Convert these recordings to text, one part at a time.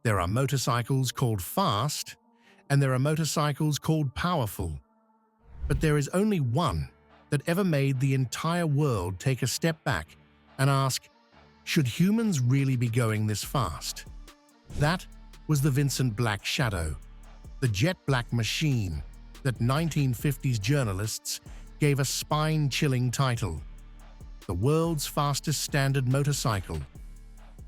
There are motorcycles called fast, and there are motorcycles called powerful. But there is only one that ever made the entire world take a step back and ask, should humans really be going this fast? That was the Vincent Black Shadow, the jet black machine that 1950s journalists gave a spine-chilling title, the world's fastest standard motorcycle.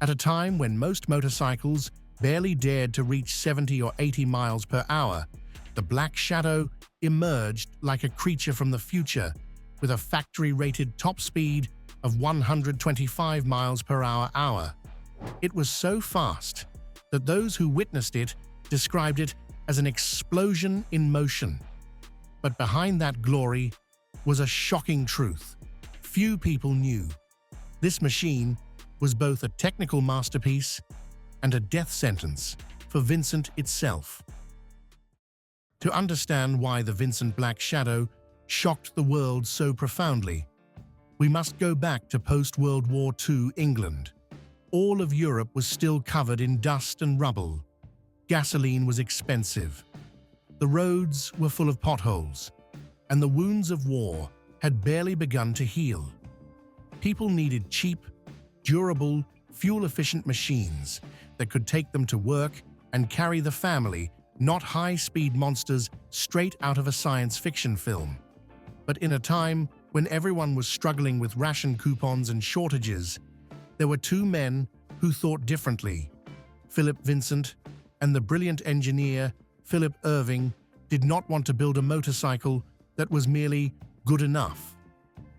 At a time when most motorcycles barely dared to reach 70 or 80 miles per hour, the Black Shadow emerged like a creature from the future with a factory-rated top speed of 125 miles per hour. It was so fast that those who witnessed it described it as an explosion in motion. But behind that glory was a shocking truth few people knew. This machine was both a technical masterpiece and a death sentence for Vincent itself. To understand why the Vincent Black Shadow shocked the world so profoundly, we must go back to post-World War II England. All of Europe was still covered in dust and rubble. Gasoline was expensive. The roads were full of potholes, and the wounds of war had barely begun to heal. People needed cheap, durable, fuel-efficient machines that could take them to work and carry the family, not high-speed monsters straight out of a science fiction film. But in a time when everyone was struggling with ration coupons and shortages, there were two men who thought differently. Philip Vincent and the brilliant engineer Philip Irving did not want to build a motorcycle that was merely good enough.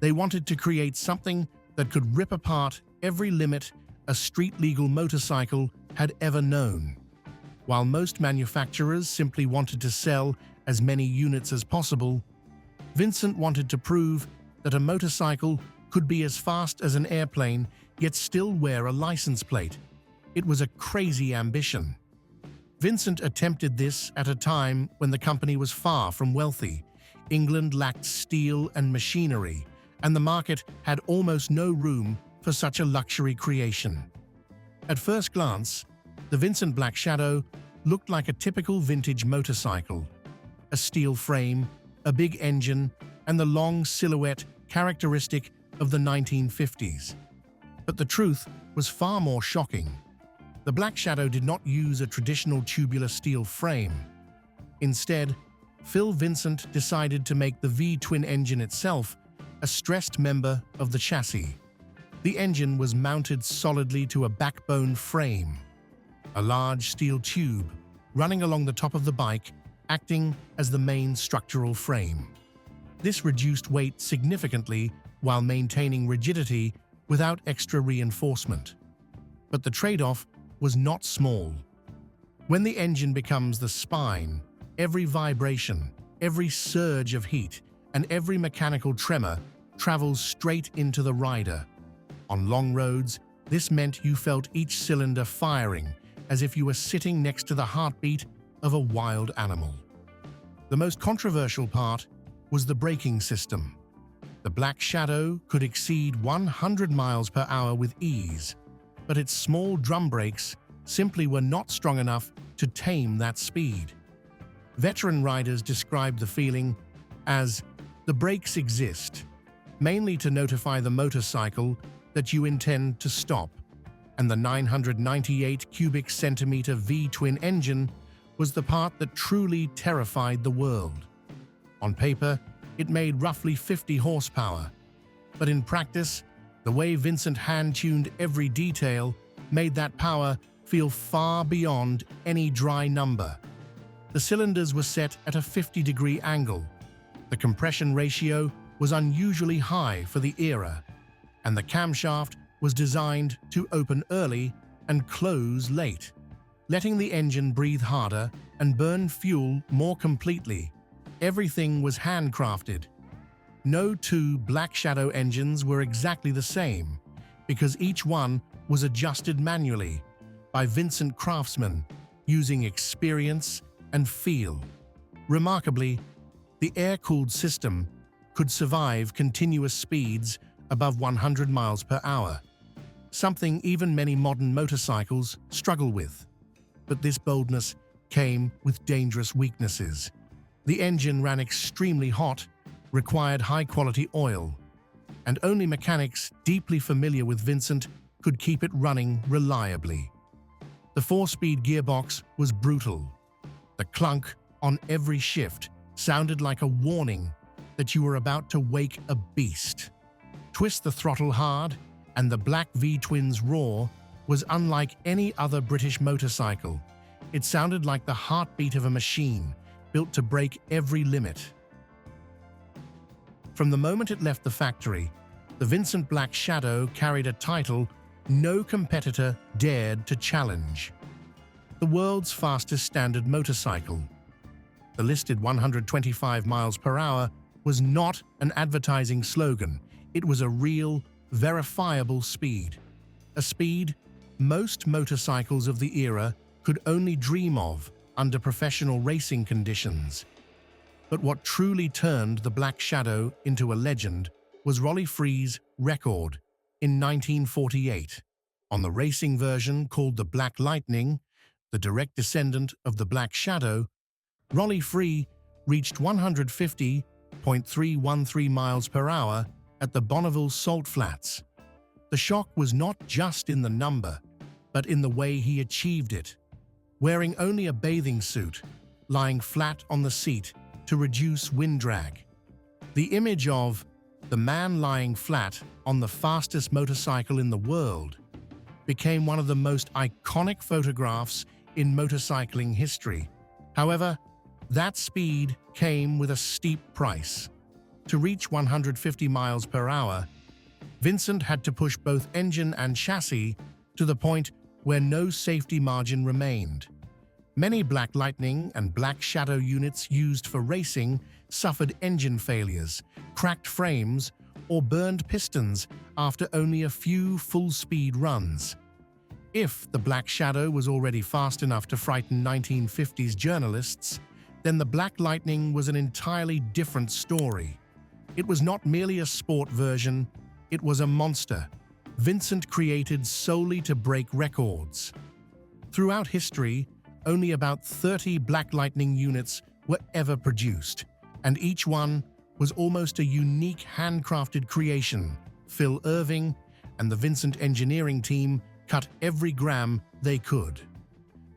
They wanted to create something that could rip apart every limit a street-legal motorcycle had ever known. While most manufacturers simply wanted to sell as many units as possible, Vincent wanted to prove that a motorcycle could be as fast as an airplane yet still wear a license plate. It was a crazy ambition. Vincent attempted this at a time when the company was far from wealthy. England lacked steel and machinery, and the market had almost no room for such a luxury creation. At first glance, the Vincent Black Shadow looked like a typical vintage motorcycle. A steel frame, a big engine, and the long silhouette characteristic of the 1950s. But the truth was far more shocking. The Black Shadow did not use a traditional tubular steel frame. Instead, Phil Vincent decided to make the V-twin engine itself a stressed member of the chassis. The engine was mounted solidly to a backbone frame, a large steel tube running along the top of the bike, acting as the main structural frame. This reduced weight significantly while maintaining rigidity without extra reinforcement. But the trade-off was not small. When the engine becomes the spine, every vibration, every surge of heat, and every mechanical tremor travels straight into the rider. On long roads, this meant you felt each cylinder firing as if you were sitting next to the heartbeat of a wild animal. The most controversial part was the braking system. The Black Shadow could exceed 100 miles per hour with ease, but its small drum brakes simply were not strong enough to tame that speed. Veteran riders described the feeling as, "The brakes exist, mainly to notify the motorcycle that you intend to stop," and the 998 cubic centimeter V-twin engine was the part that truly terrified the world. On paper, it made roughly 50 horsepower, but in practice, the way Vincent hand-tuned every detail made that power feel far beyond any dry number. The cylinders were set at a 50-degree angle. The compression ratio was unusually high for the era, and the camshaft was designed to open early and close late, letting the engine breathe harder and burn fuel more completely. Everything was handcrafted. No two Black Shadow engines were exactly the same, because each one was adjusted manually by Vincent craftsmen using experience and feel. Remarkably, the air-cooled system could survive continuous speeds above 100 miles per hour, something even many modern motorcycles struggle with. But this boldness came with dangerous weaknesses. The engine ran extremely hot, required high-quality oil, and only mechanics deeply familiar with Vincent could keep it running reliably. The 4-speed gearbox was brutal. The clunk on every shift sounded like a warning that you were about to wake a beast. Twist the throttle hard, and the Black V-twin's roar was unlike any other British motorcycle. It sounded like the heartbeat of a machine, built to break every limit. From the moment it left the factory, the Vincent Black Shadow carried a title no competitor dared to challenge. The world's fastest standard motorcycle. The listed 125 miles per hour was not an advertising slogan. It was a real, verifiable speed. A speed most motorcycles of the era could only dream of under professional racing conditions. But what truly turned the Black Shadow into a legend was Rolly Free's record in 1948. On the racing version called the Black Lightning, the direct descendant of the Black Shadow, Rolly Free reached 150.313 miles per hour at the Bonneville Salt Flats. The shock was not just in the number, but in the way he achieved it. Wearing only a bathing suit, lying flat on the seat to reduce wind drag. The image of the man lying flat on the fastest motorcycle in the world became one of the most iconic photographs in motorcycling history. However, that speed came with a steep price. To reach 150 miles per hour, Vincent had to push both engine and chassis to the point where no safety margin remained. Many Black Lightning and Black Shadow units used for racing suffered engine failures, cracked frames, or burned pistons after only a few full-speed runs. If the Black Shadow was already fast enough to frighten 1950s journalists, then the Black Lightning was an entirely different story. It was not merely a sport version, it was a monster, Vincent created solely to break records. Throughout history, only about 30 Black Lightning units were ever produced, and each one was almost a unique handcrafted creation. Phil Irving and the Vincent engineering team cut every gram they could,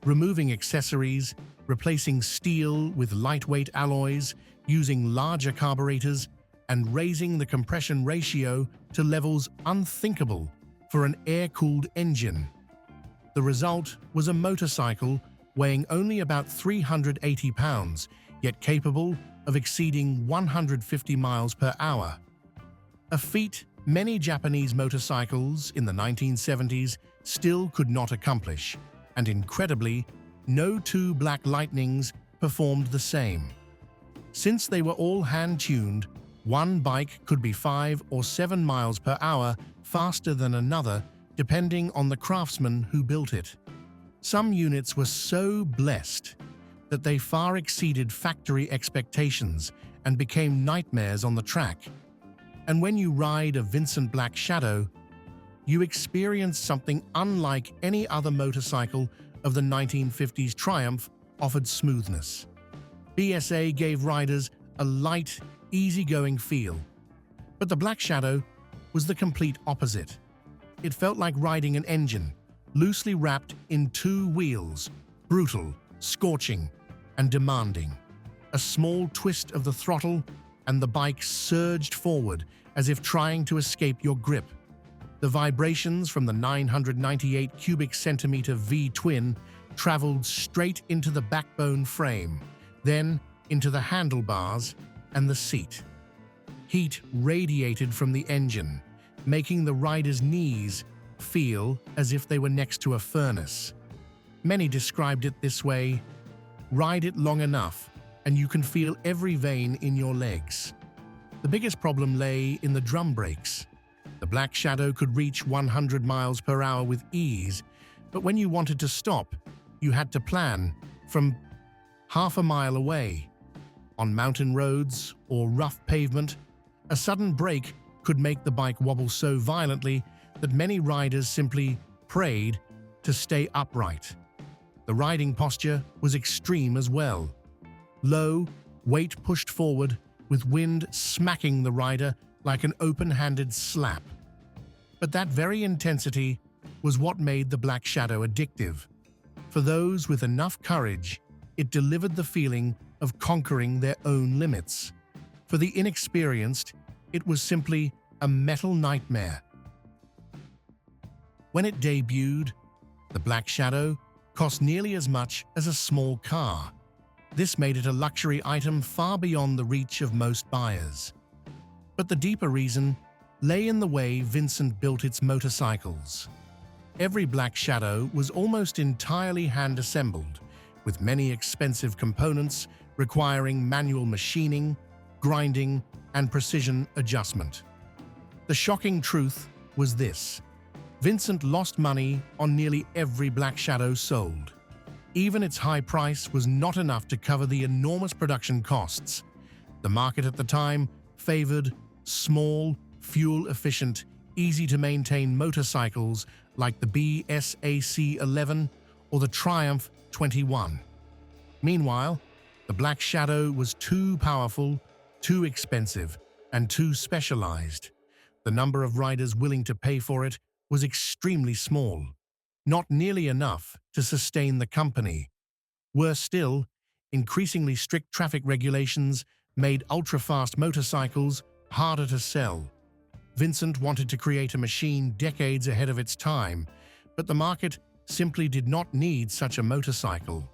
removing accessories, replacing steel with lightweight alloys, using larger carburetors, and raising the compression ratio to levels unthinkable for an air-cooled engine. The result was a motorcycle weighing only about 380 pounds, yet capable of exceeding 150 miles per hour. A feat many Japanese motorcycles in the 1970s still could not accomplish, and incredibly, no two Black Lightnings performed the same. Since they were all hand-tuned, one bike could be 5 or 7 miles per hour faster than another, depending on the craftsman who built it. Some units were so blessed that they far exceeded factory expectations and became nightmares on the track. And when you ride a Vincent Black Shadow, you experience something unlike any other motorcycle of the 1950s Triumph offered smoothness. BSA gave riders a light, easygoing feel. But the Black Shadow was the complete opposite. It felt like riding an engine, loosely wrapped in 2 wheels, brutal, scorching, and demanding. A small twist of the throttle, and the bike surged forward as if trying to escape your grip. The vibrations from the 998 cubic centimeter V-twin traveled straight into the backbone frame, then into the handlebars and the seat. Heat radiated from the engine, making the rider's knees feel as if they were next to a furnace. Many described it this way: ride it long enough, and you can feel every vein in your legs. The biggest problem lay in the drum brakes. The Black Shadow could reach 100 miles per hour with ease, but when you wanted to stop, you had to plan from half a mile away. On mountain roads or rough pavement, a sudden brake could make the bike wobble so violently that many riders simply prayed to stay upright. The riding posture was extreme as well. Low, weight pushed forward, with wind smacking the rider like an open-handed slap. But that very intensity was what made the Black Shadow addictive. For those with enough courage, it delivered the feeling of conquering their own limits. For the inexperienced, it was simply a metal nightmare. When it debuted, the Black Shadow cost nearly as much as a small car. This made it a luxury item far beyond the reach of most buyers. But the deeper reason lay in the way Vincent built its motorcycles. Every Black Shadow was almost entirely hand-assembled, with many expensive components requiring manual machining, grinding, and precision adjustment. The shocking truth was this: Vincent lost money on nearly every Black Shadow sold. Even its high price was not enough to cover the enormous production costs. The market at the time favored small, fuel-efficient, easy-to-maintain motorcycles like the BSAC-11 or the Triumph 21. Meanwhile, the Black Shadow was too powerful, too expensive, and too specialized. The number of riders willing to pay for it was extremely small, not nearly enough to sustain the company. Worse still, increasingly strict traffic regulations made ultra-fast motorcycles harder to sell. Vincent wanted to create a machine decades ahead of its time, but the market simply did not need such a motorcycle.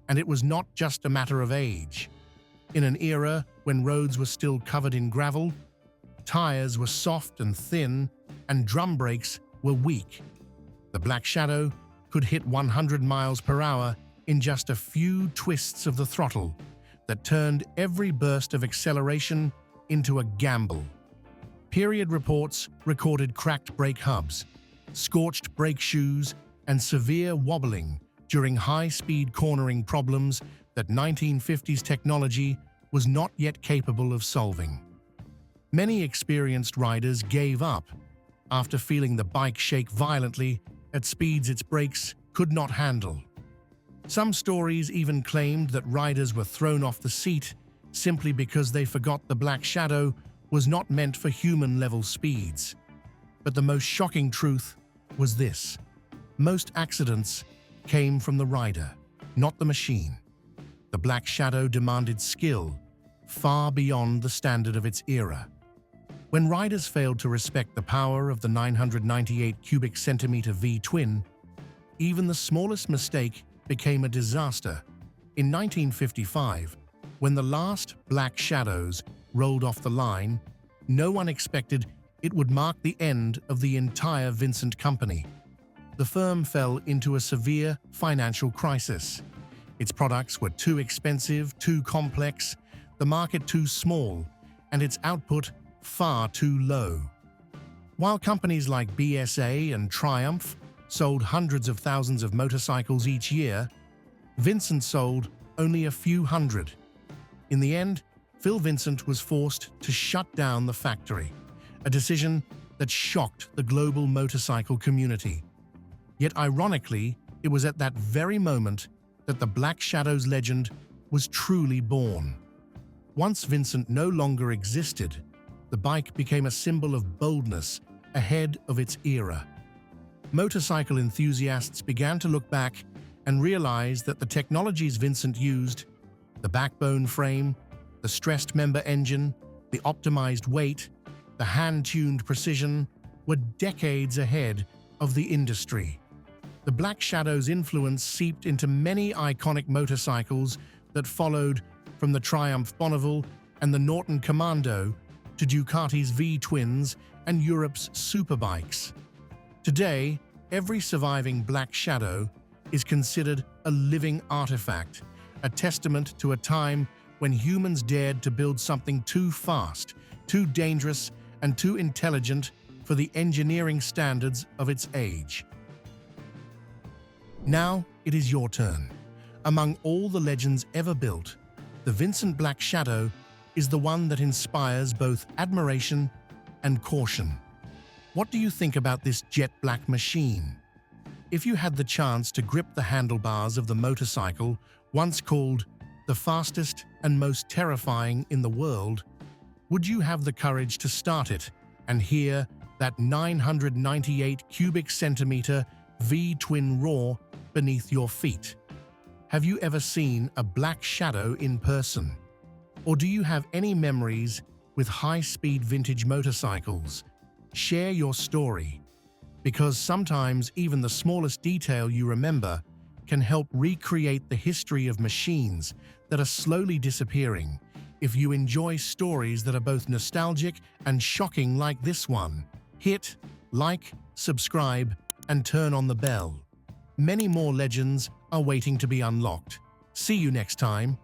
And it was not just a matter of age. In an era when roads were still covered in gravel, tires were soft and thin, and drum brakes were weak. The Black Shadow could hit 100 miles per hour in just a few twists of the throttle that turned every burst of acceleration into a gamble. Period reports recorded cracked brake hubs, scorched brake shoes, and severe wobbling during high-speed cornering problems that 1950s technology was not yet capable of solving. Many experienced riders gave up after feeling the bike shake violently at speeds its brakes could not handle. Some stories even claimed that riders were thrown off the seat simply because they forgot the Black Shadow was not meant for human-level speeds. But the most shocking truth was this: most accidents came from the rider, not the machine. The Black Shadow demanded skill far beyond the standard of its era. When riders failed to respect the power of the 998 cubic centimeter V-twin, even the smallest mistake became a disaster. In 1955, when the last Black Shadows rolled off the line, no one expected it would mark the end of the entire Vincent company. The firm fell into a severe financial crisis. Its products were too expensive, too complex, the market too small, and its output far too low. While companies like BSA and Triumph sold hundreds of thousands of motorcycles each year, Vincent sold only a few hundred. In the end, Phil Vincent was forced to shut down the factory, a decision that shocked the global motorcycle community. Yet ironically, it was at that very moment that the Black Shadow's legend was truly born. Once Vincent no longer existed, the bike became a symbol of boldness ahead of its era. Motorcycle enthusiasts began to look back and realize that the technologies Vincent used, the backbone frame, the stressed member engine, the optimized weight, the hand-tuned precision, were decades ahead of the industry. The Black Shadow's influence seeped into many iconic motorcycles that followed, from the Triumph Bonneville and the Norton Commando to Ducati's V-twins and Europe's superbikes. Today, every surviving Black Shadow is considered a living artifact, a testament to a time when humans dared to build something too fast, too dangerous, and too intelligent for the engineering standards of its age. Now it is your turn. Among all the legends ever built, the Vincent Black Shadow is the one that inspires both admiration and caution. What do you think about this jet black machine? If you had the chance to grip the handlebars of the motorcycle once called the fastest and most terrifying in the world, would you have the courage to start it and hear that 998 cubic centimeter V-twin roar beneath your feet? Have you ever seen a Black Shadow in person? Or do you have any memories with high-speed vintage motorcycles? Share your story, because sometimes even the smallest detail you remember can help recreate the history of machines that are slowly disappearing. If you enjoy stories that are both nostalgic and shocking like this one, hit like, subscribe, and turn on the bell. Many more legends are waiting to be unlocked. See you next time.